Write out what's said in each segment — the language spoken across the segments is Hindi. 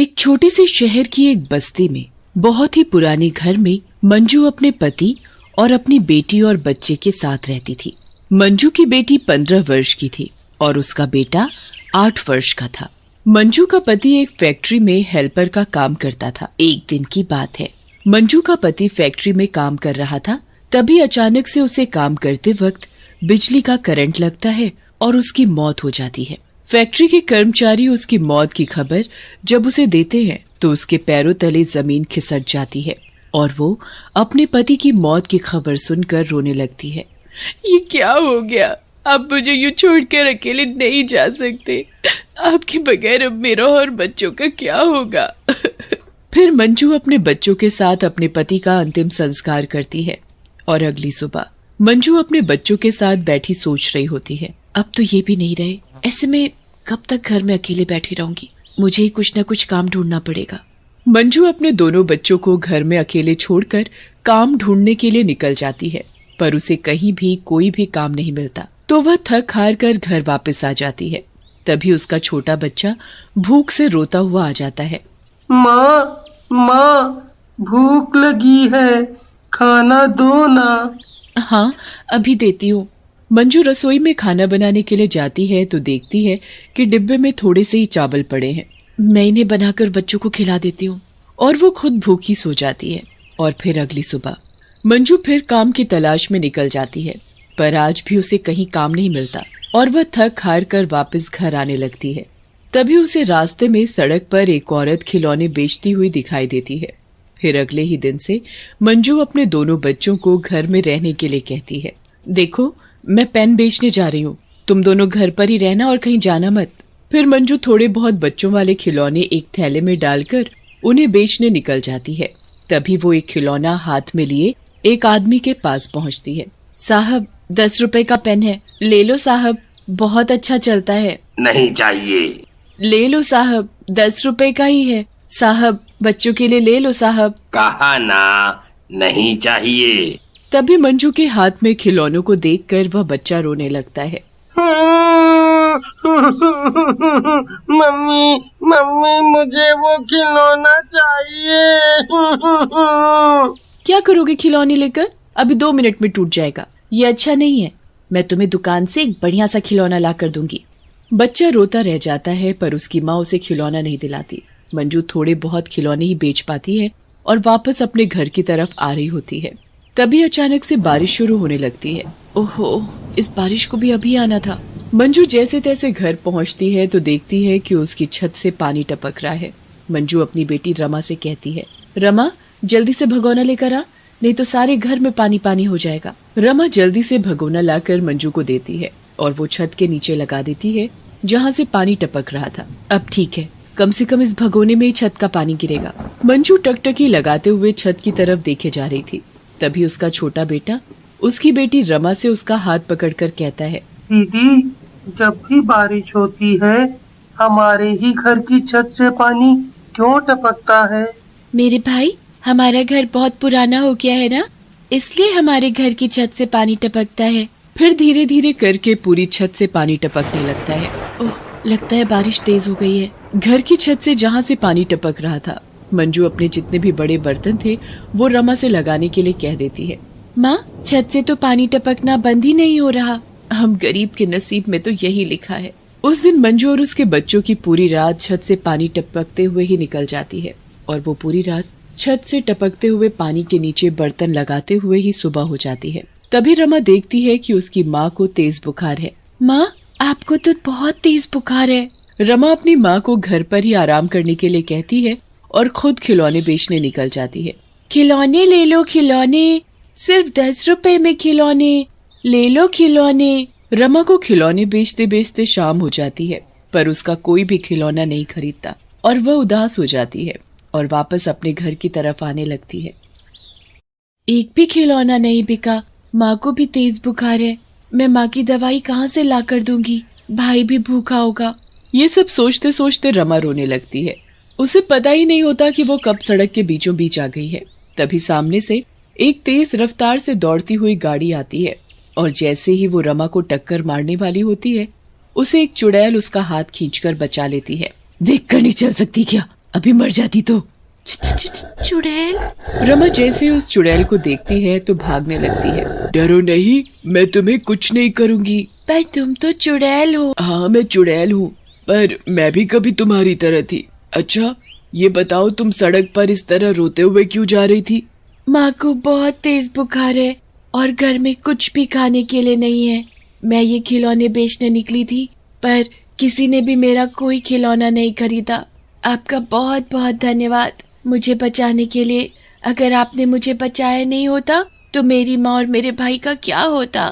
एक छोटे से शहर की एक बस्ती में बहुत ही पुराने घर में मंजू अपने पति और अपनी बेटी और बच्चे के साथ रहती थी। मंजू की बेटी 15 वर्ष की थी और उसका बेटा 8 वर्ष का था। मंजू का पति एक फैक्ट्री में हेल्पर का काम करता था। एक दिन की बात है, मंजू का पति फैक्ट्री में काम कर रहा था, तभी अचानक से उसे काम करते वक्त बिजली का करंट लगता है और उसकी मौत हो जाती है। फैक्ट्री के कर्मचारी उसकी मौत की खबर जब उसे देते हैं तो उसके पैरों तले जमीन खिसक जाती है और वो अपने पति की मौत की खबर सुनकर रोने लगती है। ये क्या हो गया? आप मुझे यूँ छोड़कर अकेले नहीं जा सकते। आपके बगैर अब मेरा और बच्चों का क्या होगा? फिर मंजू अपने बच्चों के साथ अपने पति का अंतिम संस्कार करती है और अगली सुबह मंजू अपने बच्चों के साथ बैठी सोच रही होती है, अब तो ये भी नहीं रहे, ऐसे में कब तक घर में अकेले बैठी रहूंगी? मुझे ही कुछ न कुछ काम ढूंढना पड़ेगा। मंजू अपने दोनों बच्चों को घर में अकेले छोड़कर काम ढूंढने के लिए निकल जाती है, पर उसे कहीं भी कोई भी काम नहीं मिलता, तो वह थक हार कर घर वापस आ जाती है। तभी उसका छोटा बच्चा भूख से रोता हुआ आ जाता है। माँ, माँ, भूख लगी है, खाना दो ना। हाँ, अभी देती हूँ। मंजू रसोई में खाना बनाने के लिए जाती है तो देखती है कि डिब्बे में थोड़े से ही चावल पड़े हैं। मैं इन्हें बनाकर बच्चों को खिला देती हूँ। और वो खुद भूखी सो जाती है। और फिर अगली सुबह मंजू फिर काम की तलाश में निकल जाती है, पर आज भी उसे कहीं काम नहीं मिलता और वह थक हार कर वापस घर आने लगती है। तभी उसे रास्ते में सड़क पर एक औरत खिलौने बेचती हुई दिखाई देती है। फिर अगले ही दिन से मंजू अपने दोनों बच्चों को घर में रहने के लिए कहती है, देखो मैं पेन बेचने जा रही हूँ, तुम दोनों घर पर ही रहना और कहीं जाना मत। फिर मंजू थोड़े बहुत बच्चों वाले खिलौने एक थैले में डालकर उन्हें बेचने निकल जाती है। तभी वो एक खिलौना हाथ में लिए एक आदमी के पास पहुँचती है। साहब, 10 रुपए का पेन है, ले लो साहब, बहुत अच्छा चलता है। नहीं चाहिए। ले लो साहब, 10 रुपए का ही है। साहब, बच्चों के लिए ले लो साहब। कहा ना, नहीं चाहिए। तभी मंजू के हाथ में खिलौनों को देखकर वह बच्चा रोने लगता है। मम्मी, मम्मी, मुझे वो खिलौना चाहिए। क्या करोगे खिलौने लेकर? अभी 2 मिनट में टूट जाएगा, ये अच्छा नहीं है। मैं तुम्हें दुकान से एक बढ़िया सा खिलौना ला कर दूंगी। बच्चा रोता रह जाता है, पर उसकी माँ उसे खिलौना नहीं दिलाती। मंजू थोड़े बहुत खिलौने ही बेच पाती है और वापस अपने घर की तरफ आ रही होती है। तभी अचानक से बारिश शुरू होने लगती है। ओहो, इस बारिश को भी अभी आना था। मंजू जैसे तैसे घर पहुंचती है तो देखती है कि उसकी छत से पानी टपक रहा है। मंजू अपनी बेटी रमा से कहती है, रमा जल्दी से भगोना लेकर आ, नहीं तो सारे घर में पानी पानी हो जाएगा। रमा जल्दी से भगोना लाकर मंजू को देती है और वो छत के नीचे लगा देती है जहाँ से पानी टपक रहा था। अब ठीक है, कम से कम इस भगोने में ही छत का पानी गिरेगा। मंजू टकटकी लगाते हुए छत की तरफ देखे जा रही थी। तभी उसका छोटा बेटा उसकी बेटी रमा से उसका हाथ पकड़कर कहता है, दीदी, जब भी बारिश होती है हमारे ही घर की छत से पानी क्यों टपकता है? मेरे भाई, हमारा घर बहुत पुराना हो गया है ना, इसलिए हमारे घर की छत से पानी टपकता है। फिर धीरे धीरे करके पूरी छत से पानी टपकने लगता है। ओह, लगता है बारिश तेज हो गई है। घर की छत से जहाँ से पानी टपक रहा था, मंजू अपने जितने भी बड़े बर्तन थे वो रमा से लगाने के लिए कह देती है। माँ, छत से तो पानी टपकना बंद ही नहीं हो रहा। हम गरीब के नसीब में तो यही लिखा है। उस दिन मंजू और उसके बच्चों की पूरी रात छत से पानी टपकते हुए ही निकल जाती है और वो पूरी रात छत से टपकते हुए पानी के नीचे बर्तन लगाते हुए ही सुबह हो जाती है। तभी रमा देखती है कि उसकी माँ को तेज बुखार है। माँ, आपको तो बहुत तेज बुखार है। रमा अपनी माँ को घर पर ही आराम करने के लिए कहती है और खुद खिलौने बेचने निकल जाती है। खिलौने ले लो, खिलौने, सिर्फ 10 रुपए में खिलौने, ले लो खिलौने। रमा को खिलौने बेचते बेचते शाम हो जाती है, पर उसका कोई भी खिलौना नहीं खरीदता और वह उदास हो जाती है और वापस अपने घर की तरफ आने लगती है। एक भी खिलौना नहीं बिका, माँ को भी तेज बुखार है, मैं माँ की दवाई कहाँ से ला कर दूंगी? भाई भी भूखा होगा। ये सब सोचते सोचते रमा रोने लगती है। उसे पता ही नहीं होता कि वो कब सड़क के बीचों बीच आ गई है। तभी सामने से एक तेज रफ्तार से दौड़ती हुई गाड़ी आती है और जैसे ही वो रमा को टक्कर मारने वाली होती है, उसे एक चुड़ैल उसका हाथ खींचकर बचा लेती है। देखकर नहीं चल सकती क्या? अभी मर जाती तो। चुड़ैल। रमा जैसे उस चुड़ैल को देखती है तो भागने लगती है। डरो नहीं, मैं तुम्हें कुछ नहीं करूँगी। पर तुम तो चुड़ैल हो। हाँ मैं चुड़ैल हूँ, पर मैं भी कभी तुम्हारी तरह थी। अच्छा ये बताओ, तुम सड़क पर इस तरह रोते हुए क्यों जा रही थी? माँ को बहुत तेज बुखार है और घर में कुछ भी खाने के लिए नहीं है। मैं ये खिलौने बेचने निकली थी, पर किसी ने भी मेरा कोई खिलौना नहीं खरीदा। आपका बहुत बहुत धन्यवाद मुझे बचाने के लिए। अगर आपने मुझे बचाया नहीं होता तो मेरी माँ और मेरे भाई का क्या होता।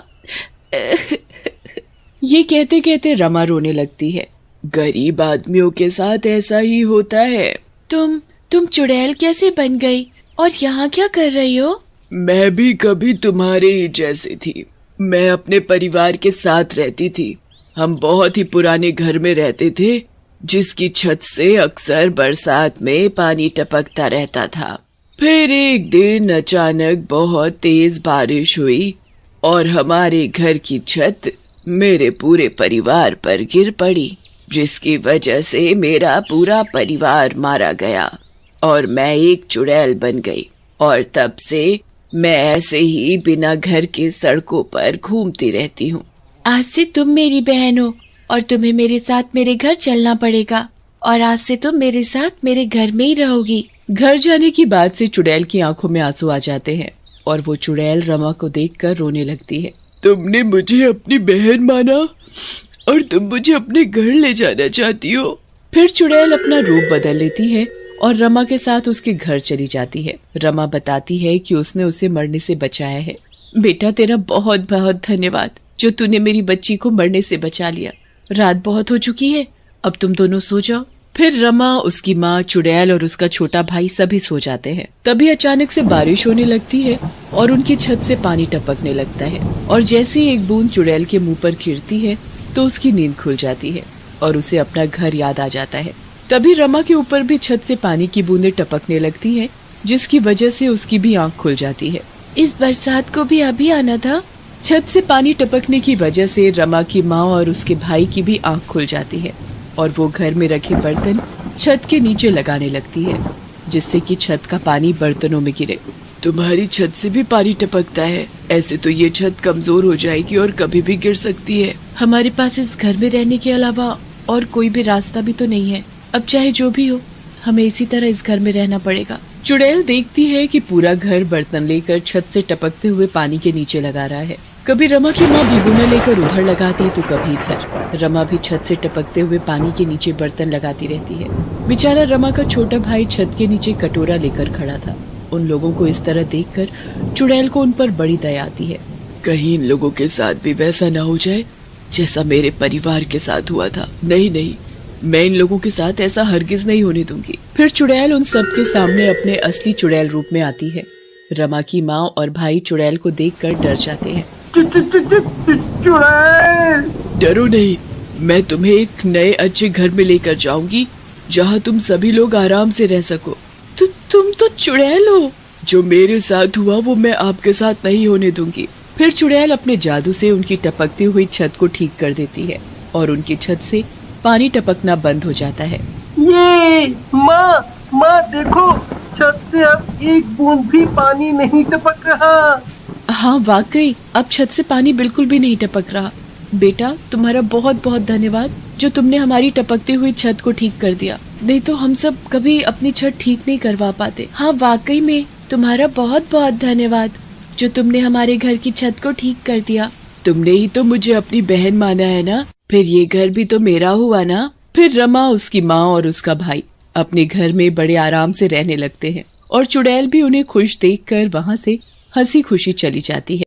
ये कहते कहते रमा रोने लगती है। गरीब आदमियों के साथ ऐसा ही होता है। तुम चुड़ैल कैसे बन गई और यहाँ क्या कर रही हो? मैं भी कभी तुम्हारे ही जैसी थी। मैं अपने परिवार के साथ रहती थी। हम बहुत ही पुराने घर में रहते थे, जिसकी छत से अक्सर बरसात में पानी टपकता रहता था। फिर एक दिन अचानक बहुत तेज बारिश हुई और हमारे घर की छत मेरे पूरे परिवार पर गिर पड़ी, जिसकी वजह से मेरा पूरा परिवार मारा गया और मैं एक चुड़ैल बन गई। और तब से मैं ऐसे ही बिना घर के सड़कों पर घूमती रहती हूँ। आज से तुम मेरी बहन हो और तुम्हें मेरे साथ मेरे घर चलना पड़ेगा, और आज से तुम मेरे साथ मेरे घर में ही रहोगी। घर जाने की बात से चुड़ैल की आंखों में आंसू आ जाते हैं और वो चुड़ैल रमा को देखकर रोने लगती है। तुमने मुझे अपनी बहन माना और तुम मुझे अपने घर ले जाना चाहती हो। फिर चुड़ैल अपना रूप बदल लेती है और रमा के साथ उसके घर चली जाती है। रमा बताती है कि उसने उसे मरने से बचाया है। बेटा तेरा बहुत बहुत धन्यवाद जो तूने मेरी बच्ची को मरने से बचा लिया। रात बहुत हो चुकी है, अब तुम दोनों सो जाओ। फिर रमा, उसकी माँ, चुड़ैल और उसका छोटा भाई सभी सो जाते हैं। तभी अचानक से बारिश होने लगती है और उनकी छत से पानी टपकने लगता है और जैसे ही एक बूंद चुड़ैल के मुंह पर गिरती है तो उसकी नींद खुल जाती है और उसे अपना घर याद आ जाता है। तभी रमा के ऊपर भी छत से पानी की बूंदें टपकने लगती हैं, जिसकी वजह से उसकी भी आंख खुल जाती है। इस बरसात को भी अभी आना था। छत से पानी टपकने की वजह से रमा की माँ और उसके भाई की भी आंख खुल जाती है और वो घर में रखे बर्तन छत के नीचे लगाने लगती है, जिससे कि छत का पानी बर्तनों में गिरे। तुम्हारी छत से भी पानी टपकता है? ऐसे तो ये छत कमजोर हो जाएगी और कभी भी गिर सकती है। हमारे पास इस घर में रहने के अलावा और कोई भी रास्ता भी तो नहीं है। अब चाहे जो भी हो, हमें इसी तरह इस घर में रहना पड़ेगा। चुड़ैल देखती है कि पूरा घर बर्तन लेकर छत से टपकते हुए पानी के नीचे लगा रहा है। कभी रमा की माँ भगोना लेकर उधर लगाती तो कभी इधर। रमा भी छत से टपकते हुए पानी के नीचे बर्तन लगाती रहती है। बेचारा रमा का छोटा भाई छत के नीचे कटोरा लेकर खड़ा था। उन लोगों को इस तरह देखकर चुड़ैल को उन पर बड़ी दया आती है। कहीं इन लोगों के साथ भी वैसा ना हो जाए जैसा मेरे परिवार के साथ हुआ था। नहीं, मैं इन लोगों के साथ ऐसा हरगिज नहीं होने दूंगी। फिर चुड़ैल उन सब के सामने अपने असली चुड़ैल रूप में आती है। रमा की माँ और भाई चुड़ैल को देखकर डर जाते हैं। चुड़ैल! डरो नहीं, मैं तुम्हें एक नए अच्छे घर में लेकर जाऊंगी जहाँ तुम सभी लोग आराम से रह सको। तुम तो चुड़ैल हो। जो मेरे साथ हुआ वो मैं आपके साथ नहीं होने दूंगी। फिर चुड़ैल अपने जादू से उनकी टपकती हुई छत को ठीक कर देती है और उनकी छत से पानी टपकना बंद हो जाता है। ये माँ देखो, छत से अब एक बूंद भी पानी नहीं टपक रहा। हाँ वाकई, अब छत से पानी बिल्कुल भी नहीं टपक रहा। बेटा तुम्हारा बहुत बहुत धन्यवाद जो तुमने हमारी टपकती हुई छत को ठीक कर दिया, नहीं तो हम सब कभी अपनी छत ठीक नहीं करवा पाते। हाँ वाकई में तुम्हारा बहुत बहुत धन्यवाद जो तुमने हमारे घर की छत को ठीक कर दिया। तुमने ही तो मुझे अपनी बहन माना है ना, फिर ये घर भी तो मेरा हुआ ना। फिर रमा, उसकी माँ और उसका भाई अपने घर में बड़े आराम से रहने लगते हैं और चुड़ैल भी उन्हें खुश देखकर वहाँ से हंसी खुशी चली जाती है।